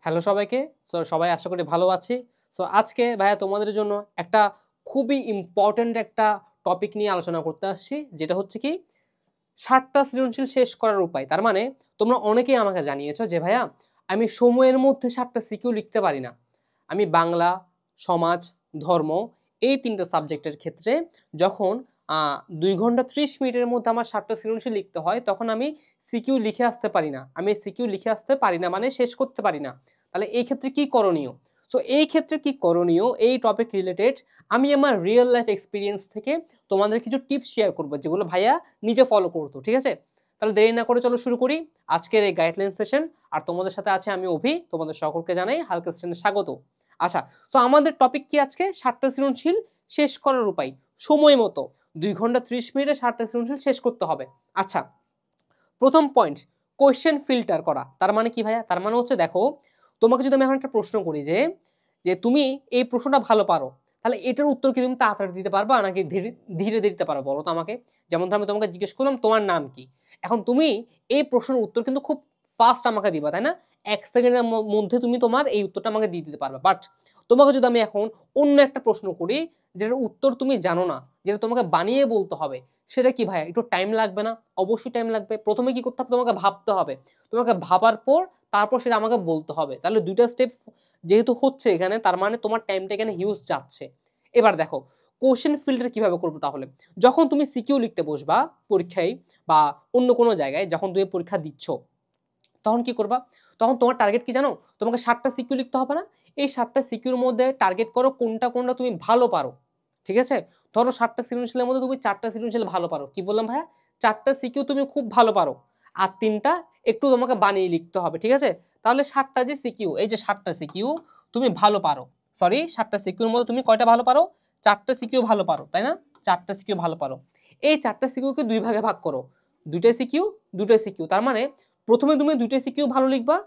Hello সবাইকে। সবাই আশা করি ভালো আছি। আজকে ভাইয়া তোমাদের জন্য একটা খুবই ইম্পর্টেন্ট একটা টপিক নিয়ে আলোচনা করতে আসছি। যেটা হচ্ছে কি ৭ টা সৃজনশীল শেষ করার উপায়। তার মানে তোমরা অনেকেই আমাকে জানিয়েছো যে ভাইয়া আমি সময়ের মধ্যে ৭ টা সিকিউ লিখতে পারি না। আমি বাংলা, সমাজ, ধর্ম এই ৩ টা সাবজেক্টের ক্ষেত্রে যখন ২ ঘন্টা ৩০ মিনিটের মধ্যে আমার ৭ টা সৃজনশীল লিখতে হয় তখন আমি সিকিউ লিখে আসতে পারি না। আমি সিকিউ লিখে আসতে পারি না মানে শেষ করতে পারি না। তাহলে এই ক্ষেত্রে কি করণীয়? এই ক্ষেত্রে কি করণীয় এই টপিক রিলেটেড আমি আমার রিয়েল লাইফ এক্সপেরিয়েন্স থেকে তোমাদের কিছু টিপস শেয়ার করব যেগুলো ভাইয়া নিজে ফলো করতো। ঠিক আছে? তাহলে দেরি না করে চলো শুরু করি আজকের এই গাইডলাইন সেশন। আর তোমাদের সাথে আছে আমি অভি। তোমাদের সকলকে জানাই হালকা সেশনে স্বাগত। আচ্ছা, আমাদের টপিক কি আজকে ৭ টা সৃজনশীল শেষ করার উপায়। সময় মতো ২ ঘন্টা ৩০ মিনিটে ৭ টা সৃজনশীল শেষ করতে হবে। আচ্ছা, প্রথম পয়েন্ট কোয়েশ্চেন ফিল্টার করা। তার মানে কি ভাইয়া? তার মানে হচ্ছে দেখো তোমাকে যদি আমি এখন একটা প্রশ্ন করি যে যে তুমি এই প্রশ্নটা ভালো পারো, তাহলে এটার উত্তর কি তুমি তাড়াতাড়ি দিতে পারবা নাকি ধীরে ধীরে দিতে পারো বলো তো আমাকে। যেমন ধর আমি তোমাকে জিজ্ঞেস করলাম তোমার নাম কি, এখন তুমি এই প্রশ্নের উত্তর কিন্তু খুব ফাস্ট আমাকে দিবা, তাই না? ১ সেকেন্ডের মধ্যে তুমি তোমার এই উত্তরটা আমাকে দিয়ে দিতে পারবে। বাট তোমাকে যদি আমি এখন অন্য একটা প্রশ্ন করি যেটার উত্তর তুমি জানো না, যেটা তোমাকে বানিয়ে বলতে হবে, সেটা কি ভাইয়া? একটু টাইম লাগবে না? অবশ্যই টাইম লাগবে। প্রথমে কি করতে হবে? তোমাকে ভাবতে হবে। তোমাকে ভাবার পর তারপর সেটা আমাকে বলতে হবে। তাহলে ২ টা স্টেপ যেহেতু হচ্ছে এখানে, তার মানে তোমার টাইমটা এখানে হিউজ যাচ্ছে। এবার দেখো কোশ্চেন ফিল্টার কিভাবে করবো তাহলে। যখন তুমি সিকিউ লিখতে বসবা পরীক্ষায় বা অন্য কোনো জায়গায়, যখন তুমি পরীক্ষা দিচ্ছ তখন কি করবা? তখন তোমার টার্গেট কি জানো? তোমাকে ৭ টা সিকিউ লিখতে হবে না? এই ৭ টা সিকিউর মধ্যে টার্গেট করো কোনটা কোনটা তুমি ভালো পারো। ঠিক আছে? ধরো ৭ টা সৃজনশীলের মধ্যে তুমি ৪ টা সৃজনশীল ভালো পারো। কি বললাম ভাইয়া? ৪ টা সিকিউ তুমি খুব ভালো পারো। আর ৩ টা একটু তোমাকে বানিয়ে লিখতে হবে। ঠিক আছে? তাহলে ৭ টা যে সিকিউ, এই যে ৭ টা সিকিউ তুমি ভালো পারো। সরি, ৭ টা সিকিউর মধ্যে তুমি কয়টা ভালো পারো? ৪ টা সিকিউ ভালো পারো, তাই না? ৪ টা সিকিউ ভালো পারো। এই ৪ টা সিকিউকে ২ ভাগে ভাগ করো। ২ টা সিকিউ, ২ টা সিকিউ। তার মানে প্রথমে তুমি ২ টা সিকিউ ভালো লিখবা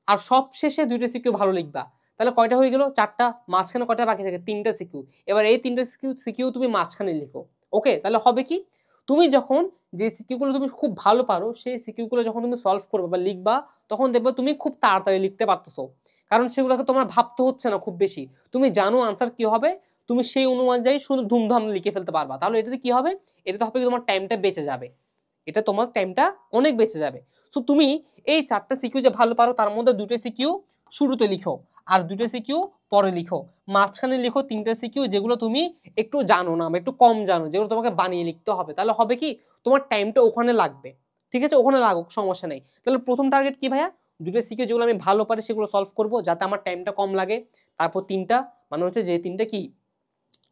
আর সবশেষে ২ টা সিকিউ ভালো লিখবা। তাহলে কয়টা হয়ে গেল? ৪ টা। মাঝখানে কয়টা বাকি থাকে? ৩ টা সিকিউ। এবার এই ৩ টা সিকিউ তুমি মাঝখানে লিখো। ওকে? তাহলে হবে কি? তুমি যখন যে সিকিউগুলো তুমি খুব ভালো পারো সেই সিকিউগুলো যখন তুমি সলভ করবে বা লিখবা, তখন দেখবে তুমি খুব তাড়াতাড়ি লিখতে পারতেছো। কারণ সেগুলোকে তোমার ভাবতে হচ্ছে না খুব বেশি। তুমি জানো আনসার কি হবে, তুমি সেই অনুযায়ী শুধু ধুমধাম লিখে ফেলতে পারবা। তাহলে এটাতে কি হবে? এটাতে হবে কি তোমার টাইমটা বেঁচে যাবে। এটা তোমার টাইমটা অনেক বেঁচে যাবে। তুমি এই ৪ টা সিকিউ যে ভালো পারো তার মধ্যে ২ টা সিকিউ শুরুতে লিখো আর ২ টা সিকিউ পরে লিখো। মাঝখানে লিখো ৩ টা সিকিউ যেগুলো তুমি একটু জানো না বা একটু কম জানো, যেগুলো তোমাকে বানিয়ে লিখতে হবে। তাহলে হবে কি? তোমার টাইমটা ওখানে লাগবে। ঠিক আছে? ওখানে লাগুক, সমস্যা নেই। তাহলে প্রথম টার্গেট কি ভাইয়া? ২ টা সিকিউ যেগুলো আমি ভালো পারি সেগুলো সলভ করব যাতে আমার টাইমটা কম লাগে। তারপর ৩ টা মানে হচ্ছে যে ৩ টা কি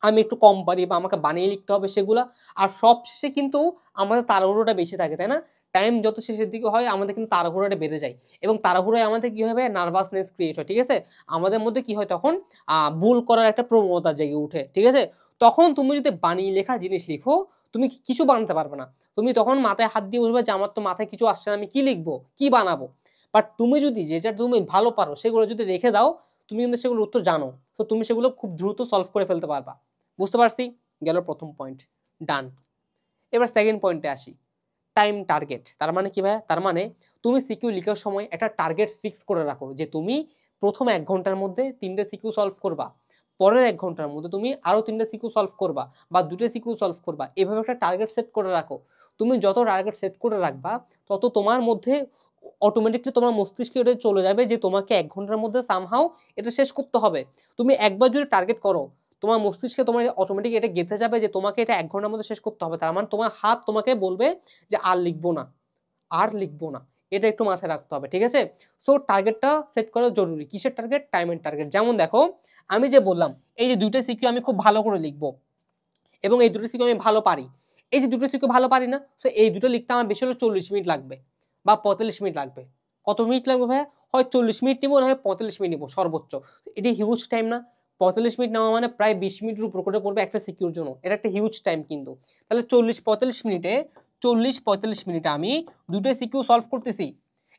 আমি একটু কম পারি বা আমাকে বানিয়ে লিখতে হবে সেগুলা। আর সবশেষে কিন্তু আমাদের তাড়াহুড়োটা বেশি থাকে, তাই না? টাইম যত শেষের দিকে হয় আমাদের কিন্তু তাড়াহুড়োটা বেড়ে যায় এবং তাড়াহুড়োয় আমাদের কি হবে? নার্ভাসনেস ক্রিয়েট হয়। ঠিক আছে? আমাদের মধ্যে কি হয় তখন? ভুল করার একটা প্রবণতা জেগে উঠে। ঠিক আছে? তখন তুমি যদি বানিয়ে লেখার জিনিস লিখো, তুমি কিছু বানাতে পারবে না। তুমি তখন মাথায় হাত দিয়ে বসবে যে আমার তো মাথায় কিছু আসছে না, আমি কি লিখবো? কি বানাবো? বাট তুমি যদি যেটা তুমি ভালো পারো সেগুলো যদি রেখে দাও, তুমি কিন্তু সেগুলোর উত্তর জানো। তুমি সেগুলো খুব দ্রুত সলভ করে ফেলতে পারবা। বুঝতে পারছি? গেল প্রথম পয়েন্ট, ডান। এবার সেকেন্ড পয়েন্টে আসি, টাইম টার্গেট। তার মানে কি ভাইয়া? তার মানে তুমি সিকিউ লিখার সময় একটা টার্গেট ফিক্স করে রাখো যে তুমি প্রথম ১ ঘন্টার মধ্যে ৩ টা সিকিউ সলভ করবা, পরের ১ ঘন্টার মধ্যে তুমি আরো ৩ টা সিকিউ সলভ করবা বা ২ টা সিকিউ সলভ করবা। এভাবে একটা টার্গেট সেট করে রাখো। তুমি যত টার্গেট সেট করে রাখবা তত তোমার মধ্যে অটোমেটিকলি তোমার মস্তিষ্কে এটা চলে যাবে যে তোমাকে ১ ঘন্টার মধ্যে সামহাউ এটা শেষ করতে হবে। তুমি একবার যদি টার্গেট করো, তোমার মস্তিষ্কে তোমার অটোমেটিক এটা গেঁথে যাবে যে তোমাকে এটা ১ ঘন্টার মধ্যে শেষ করতে হবে। তার মানে তোমার হাত তোমাকে বলবে যে আর লিখবো না, আর লিখবো না। এটা একটু মাথায় রাখতে হবে। ঠিক আছে? টার্গেটটা সেট করা জরুরি। কিসের টার্গেট? টাইমের টার্গেট। যেমন দেখো আমি যে বললাম এই যে ২ টা সিকিউ আমি খুব ভালো করে লিখবো এবং এই ২ টা সিকিউ আমি ভালো পারি। এই যে ২ টা সিকিউ ভালো পারি না, এই দুটো লিখতে আমার বেশি হলে ৪০ মিনিট লাগবে বা ৪৫ মিনিট লাগবে। কত মিনিট লাগবে ভাইয়া? হয় ৪০ মিনিট নিবো, না হয় ৪৫ মিনিট নিবো সর্বোচ্চ। এটি হিউজ টাইম না? ৪৫ মিনিট নেওয়া মানে প্রায় ২০ মিনিটের উপর করে পড়বে একটা সিকিউর জন্য। এটা একটা হিউজ টাইম কিন্তু। তাহলে ৪০-৪৫ মিনিটে আমি ২ টা সিকিউ সলভ করতেছি।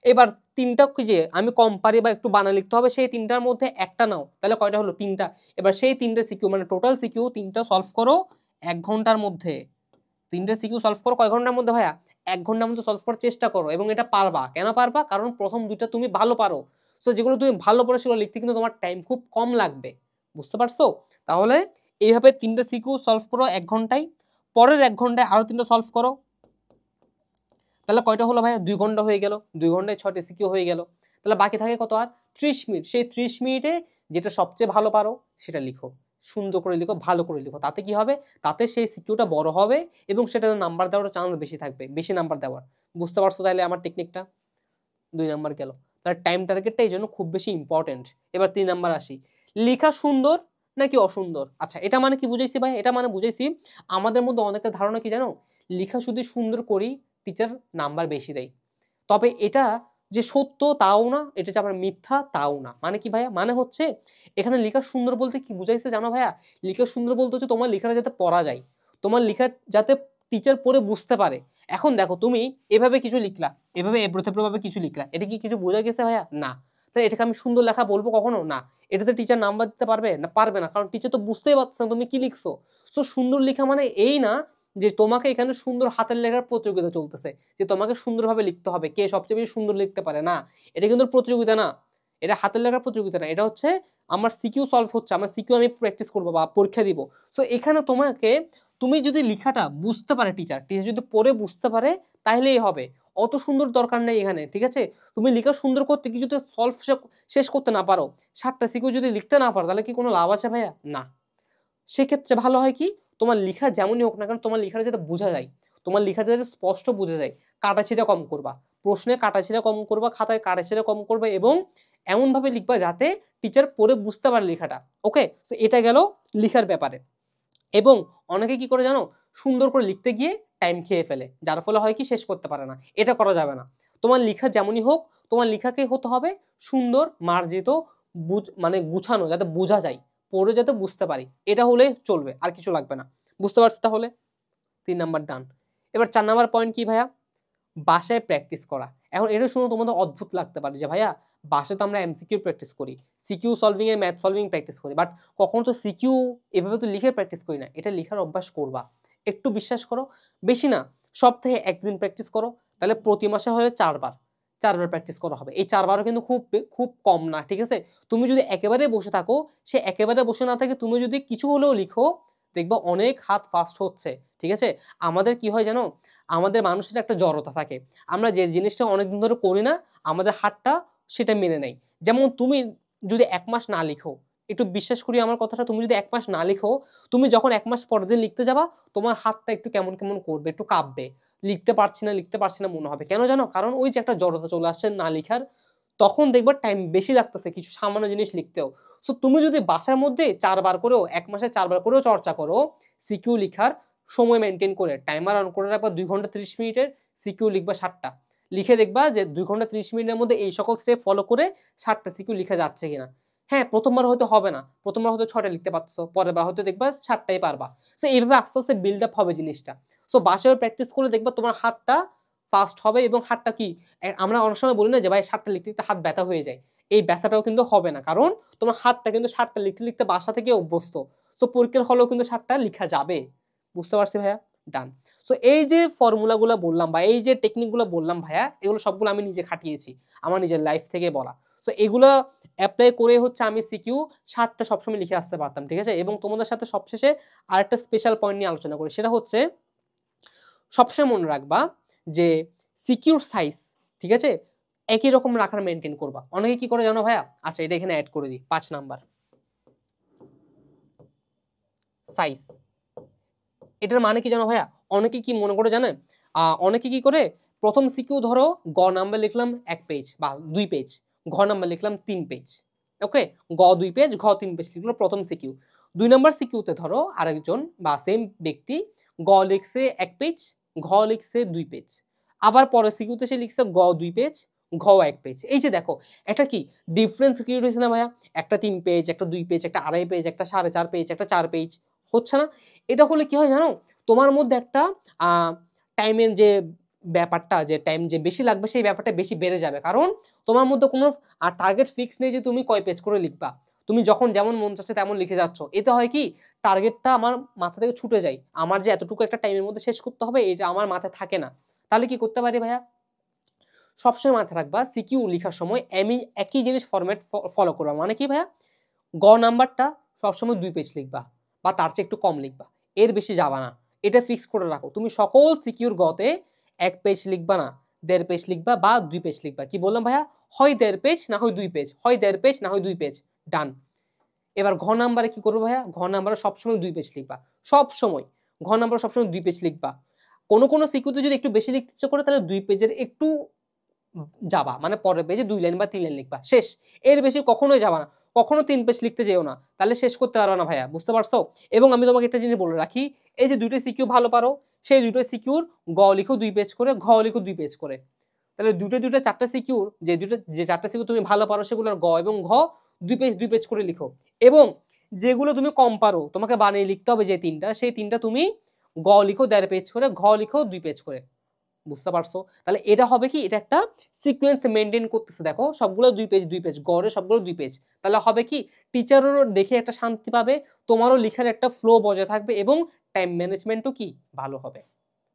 এবার ৩ টা কি যে আমি কম পারি বা একটু বানান লিখতে হবে, সেই ৩ টার মধ্যে একটা নাও। তাহলে কয়টা হলো? ৩ টা। এবার সেই ৩ টা সিকিউ মানে টোটাল সিকিউ ৩ টা সলভ করো ১ ঘন্টার মধ্যে। ৩ টা সিকিউ সলভ করো কয় ঘন্টার মধ্যে ভাইয়া? ১ ঘন্টার মধ্যে সলভ করার চেষ্টা করো এবং এটা পারবা। কেন পারবা? কারণ প্রথম ২ টা তুমি ভালো পারো। সো যেগুলো তুমি ভালো পড়ে সেগুলো লিখতে কিন্তু তোমার টাইম খুব কম লাগবে, বুঝতে পারছো? তাহলে এইভাবে 3টা সিকিউ সলভ করো 1 ঘন্টায়, পরের 1 ঘন্টায় আরো 3টা সলভ করো, তাহলে কয়টা হলো ভাইয়া? 2 ঘন্টা হয়ে গেল, 2 ঘন্টায় 6টা সিকিউ হয়ে গেল। তাহলে বাকি থাকে কত আর? 30 মিনিট। সেই 30 মিনিটে যেটা সবচেয়ে ভালো পারো সেটা লিখো, সুন্দর করে লিখো, ভালো করে লিখো। তাতে কি হবে? তাতে সেই সিকিউটা বড় হবে এবং সেটাতে নাম্বার দেওয়ার চান্স বেশি থাকবে, বেশি নাম্বার দেওয়ার। বুঝতে পারছো তাহলে আমার টেকনিকটা? 2 নাম্বার গেল। তাহলে টাইম টার্গেটটা এই জন্য খুব বেশি ইম্পর্টেন্ট। এবার 3 নাম্বার আসি, লেখা সুন্দর নাকি অসুন্দর? আচ্ছা, এটা মানে কি বুঝাইছি ভাই? এটা মানে বুঝাইছি আমাদের মধ্যে অনেকের ধারণা কি জানো, লেখা যদি সুন্দর করি টিচার নাম্বার বেশি দেয়। তবে এটা যে সত্য তাও না, এটা যে আবার মিথ্যা তাও না। মানে কি ভাইয়া? মানে হচ্ছে এখানে লেখা সুন্দর বলতে কি বুঝাইছে জানো ভাইয়া? লেখা সুন্দর বলতে হচ্ছে তোমার লেখাটা যাতে পড়া যায়, তোমার লেখা যাতে টিচার পড়ে বুঝতে পারে। এখন দেখো তুমি এভাবে কিছু লিখলা, এভাবে এবড়োথেবড়োভাবে কিছু লিখলা, এটা কি কিছু বোঝা গেছে ভাইয়া? না। তাই এটাকে আমি সুন্দর লেখা বলবো কখনো? না। এটাতে টিচার নাম্বার দিতে পারবে না? পারবে না, কারণ টিচার তো বুঝতেই পারছে না তুমি কি লিখছো। সো সুন্দর লেখা মানে এই না যে তোমাকে এখানে সুন্দর হাতের লেখার প্রতিযোগিতা চলতেছে, যে তোমাকে সুন্দরভাবে লিখতে হবে, কে সবচেয়ে বেশি সুন্দর লিখতে পারে। না, এটা কিন্তু প্রতিযোগিতা না, এটা হাতের লেখার প্রতিযোগিতা না, এটা হচ্ছে আমার সিকিউ সলভ হচ্ছে, আমার সিকিউ আমি প্র্যাকটিস করবো বা পরীক্ষা দিব। সো এখানে তোমাকে, তুমি যদি লেখাটা বুঝতে পারে টিচার যদি পড়ে বুঝতে পারে তাহলেই হবে, অত সুন্দর দরকার নেই এখানে, ঠিক আছে? তুমি লেখা সুন্দর করতে কি যদি সলভ শেষ করতে না পারো, 7টা সিকিউ যদি লিখতে না পারো, তাহলে কি কোনো লাভ আছে ভাইয়া? না। সেক্ষেত্রে ভালো হয় কি, তোমার লেখা যেমনই হোক না কারণ তোমার লেখাটা যাতে বোঝা যায়, তোমার লেখা যাতে স্পষ্ট বোঝা যায়, কাটাছিড়া কম করবা, প্রশ্নে কাটাছিড়া কম করবা, খাতায় কাটাছিড়া কম করবা এবং এমনভাবে লিখবা যাতে টিচার পড়ে বুঝতে পারে লেখাটা। ওকে, তো এটা গেল লেখার ব্যাপারে। এবং অনেকে কি করে জানো, সুন্দর করে লিখতে গিয়ে টাইম খেয়ে ফেলে, যার ফলে হয় কি শেষ করতে পারে না। এটা করা যাবে না। তোমার লেখা যেমনই হোক, তোমার লেখাকে হতে হবে সুন্দর, মার্জিত, মানে গুছানো, যাতে বোঝা যায়, পড়ে যাতে বুঝতে পারি, এটা হলে চলবে, আর কিছু লাগবে না। বুঝতে পারছি তাহলে? 3 নাম্বার ডান। এবার 4 নাম্বার পয়েন্ট কি ভাইয়া? বাসায় প্র্যাকটিস করা। এখন এটা শুনে তোমাদের অদ্ভুত লাগতে পারে যে ভাইয়া বাসায় তো আমরা এমসিকিউ প্র্যাকটিস করি, সিকিউ সলভিং এর ম্যাথ সলভিং প্র্যাকটিস করি, বাট কখনো তো সিকিউ এভাবে তো লিখে প্র্যাকটিস করি না। এটা লিখার অভ্যাস করবা, একটু বিশ্বাস করো, বেশি না, সপ্তাহে 1 দিন প্র্যাকটিস করো, তাহলে প্রতি মাসে হবে 4 বার, 4 বার প্র্যাকটিস করা হবে। এই 4 বারও কিন্তু খুব খুব কম না, ঠিক আছে? তুমি যদি একেবারে বসে থাকো, সে একেবারে বসে না থাকে, তুমি যদি কিছু হলেও লিখো, দেখবা অনেক হাত ফাস্ট হচ্ছে, ঠিক আছে? আমাদের কি হয় জানো, আমাদের মানুষের একটা জড়তা থাকে, আমরা যে জিনিসটা অনেকদিন ধরে করি না, আমাদের হাতটা সেটা মেনে নেয়। যেমন তুমি যদি 1 মাস না লিখো, একটু বিশ্বাস করি আমার কথাটা, তুমি যদি 1 মাস না লিখো, তুমি যখন 1 মাস পরের দিন লিখতে যাবা, তোমার হাতটা একটু কেমন কেমন করবে, একটু কাঁপবে, লিখতে পারছি না লিখতে পারছি না মনে হবে। কেন জানো? কারণ ওই যে একটা জড়তা চলে আসছে না লিখার, তখন দেখবা টাইম বেশি লাগতেছে কিছু সামান্য জিনিস লিখতেও। সো তুমি যদি বাসার মধ্যে 4 বার করেও, 1 মাসে 4 বার করেও চর্চা করো সিকিউ লিখার, সময় মেনটেন করে টাইমার অন করে রাখবা, 2 ঘন্টা 30 মিনিটের সিকিউ লিখবা 7টা, লিখে দেখবা যে 2 ঘন্টা 30 মিনিটের মধ্যে এই সকল স্টেপ ফলো করে 7টা সিকিউ লিখা যাচ্ছে কিনা। হ্যাঁ, প্রথমবার হয়তো হবে না, প্রথমবার হয়তো 6টা লিখতে পারছো, পরের বার হয়তো দেখবা 7টাই পারবা। সো এইভাবে আস্তে আস্তে বিল্ড আপ হবে জিনিসটা। সো বাসায় প্র্যাকটিস করে দেখবা তোমার হাতটা ফাস্ট হবে, এবং হাতটা কি, আমরা অনেক সময় বলি না যে ভাই 7টা লিখতে লিখতে হাত ব্যথা হয়ে যায়, এই ব্যথাটাও কিন্তু হবে না, কারণ তোমার হাতটা কিন্তু 7টা লিখতে লিখতে বাসা থেকে অভ্যস্ত। সো পরীক্ষার হলেও কিন্তু 7টা লিখা যাবে। বুঝতে পারছি ভাইয়া? ডান। সো এই যে ফর্মুলাগুলো বললাম বা এই যে টেকনিকগুলো বললাম ভাইয়া, এগুলো সবগুলো আমি নিজে খাটিয়েছি, আমার নিজের লাইফ থেকে বলা। সো এগুলো অ্যাপ্লাই করে হচ্ছে আমি সিকিউ 7টা সবসময় লিখে আসতে পারতাম, ঠিক আছে? এবং তোমাদের সাথে সবশেষে আরেকটা স্পেশাল পয়েন্ট নিয়ে আলোচনা করি, সেটা হচ্ছে সবসময় মনে রাখবা যে সিকিউর সাইজ, ঠিক আছে, একই রকম রাখার মেনটেন করবা। অনেকে কি করে জানো ভাইয়া? আচ্ছা, এটা এখানে অ্যাড করে দিই, 5 নাম্বার সাইজ। এটার মানে কি জানো ভাইয়া? অনেকে কি মনে করে জানেন, অনেকে কি করে, প্রথম সিকিউ ধরো গ নাম্বার লিখলাম 1 পেজ বা 2 পেজ, ঘ নাম্বার লিখলাম 3 পেজ, ওকে, গ 2 পেজ, ঘ 3 পেজ লিখলো প্রথম সিকিউ। 2 নাম্বার সিকিউতে ধরো আরেকজন বা সেম ব্যক্তি গ লিখছে 1 পেজ, ঘ লিখছে 2 পেজ, আবার পরের সিকিউতে সে লিখছে গ 2 পেজ, ঘ 1 পেজ। এই যে দেখো, এটা কি ডিফারেন্স ক্রিয়েট হয়েছে না ভাইয়া? একটা 3 পেজ, একটা 2 পেজ, একটা 2.5 পেজ, একটা 4.5 পেজ, একটা 4 পেজ, হচ্ছে না? এটা হলে কি হয় জানো, তোমার মধ্যে একটা টাইমের যে ব্যাপারটা, যে টাইম যে বেশি লাগবে সেই ব্যাপারটা বেশি বেড়ে যাবে, কারণ তোমার মধ্যে কোনো টার্গেট ফিক্স নেই যে তুমি কয় পেজ করে লিখবা, তুমি যখন যেমন মন চাচ্ছে তেমন লিখে যাচ্ছ। এতে হয় কি, টার্গেটটা আমার মাথা থেকে ছুটে যায়, আমার যে এতটুকু একটা টাইমের মধ্যে শেষ করতে হবে এটা আমার মাথায় থাকে না। তাহলে কি করতে পারি ভাইয়া? সবসময় মাথায় রাখবা সিকিউ লেখার সময় একই জিনিস ফরম্যাট ফলো করবা। মানে কি ভাইয়া, গ নাম্বারটা সবসময় 2 পেজ লিখবা বা তার চেয়ে একটু কম লিখবা, এর বেশি যাবা না। এটা ফিক্স করে রাখো। তুমি সকল সিকিউর গতে 1 পেজ লিখবা না, 1.5 পেজ লিখবা বা 2 পেজ লিখবা। কি বললাম ভাইয়া, হয় 1.5 পেজ না হয় 2 পেজ, হয় 1.5 পেজ না হয় 2 পেজ, ডান। এবার ঘ নাম্বারে কি করবো ভাইয়া, ঘ নাম্বারে সবসময় 2 পেজ লিখবা, সবসময় ঘ নাম্বারে সবসময় 2 পেজ লিখবা। কোনো সিকিউতে যদি একটু বেশি লিখতে ইচ্ছে করে তাহলে 2 পেজের একটু যাবা, মানে পরের পেজে 2 লাইন বা 3 লাইন লিখবা, শেষ। এর বেশি কখনোই যাবা না, কখনো 3 পেজ লিখতে যেও না, তাহলে শেষ করতে পারবে না ভাইয়া, বুঝতে পারছো? এবং আমি তোমাকে একটা জিনিস বলে রাখি, এই যে দুইটা সিকিউ ভালো পারো, সেই দুটো সিকিউর গ লিখো 2 পেজ করে, ঘ লিখো 2 পেজ করে। তাহলে দুটো 4টা সিকিউর, যে 4টা সিকিউর তুমি ভালো পারো সেগুলোর গ এবং ঘ 2 পেজ করে লিখো। এবং যেগুলো তুমি কম পারো, তোমাকে বানিয়ে লিখতে হবে যে 3টা, সেই 3টা তুমি গ লিখো 1.5 পেজ করে, ঘ লিখো 2 পেজ করে। বুঝতে পারছো? তাহলে এটা হবে কি, এটা একটা সিকোয়েন্স মেনটেন করতেছে। দেখো সবগুলো 2 পেজ, গড়ে সবগুলো 2 পেজ। তাহলে হবে কি, টিচারেরও দেখে একটা শান্তি পাবে, তোমারও লেখার একটা ফ্লো বজায় থাকবে এবং টাইম ম্যানেজমেন্টও কি ভালো হবে।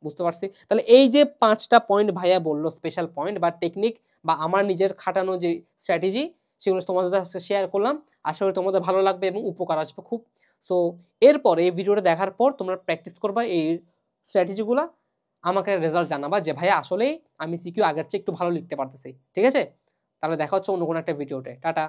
বুঝতে পারছি? তাহলে এই যে 5টা পয়েন্ট ভাইয়া বললো, স্পেশাল পয়েন্ট বা টেকনিক বা আমার নিজের খাটানো যে স্ট্র্যাটেজি, সেগুলো তোমাদের কাছে শেয়ার করলাম। আশা করি তোমাদের ভালো লাগবে এবং উপকার আসবে খুব। সো এরপর এই ভিডিওটা দেখার পর তোমরা প্র্যাকটিস করবা এই স্ট্র্যাটেজিগুলা, আমাকে রেজাল্ট জানাবা যে ভাইয়া আসলেই আমি সিকিউ আগের চেয়ে একটু ভালো লিখতে পারতেছি। ঠিক আছে? তাহলে দেখা হচ্ছে অন্য কোনো একটা ভিডিওতে। টাটা।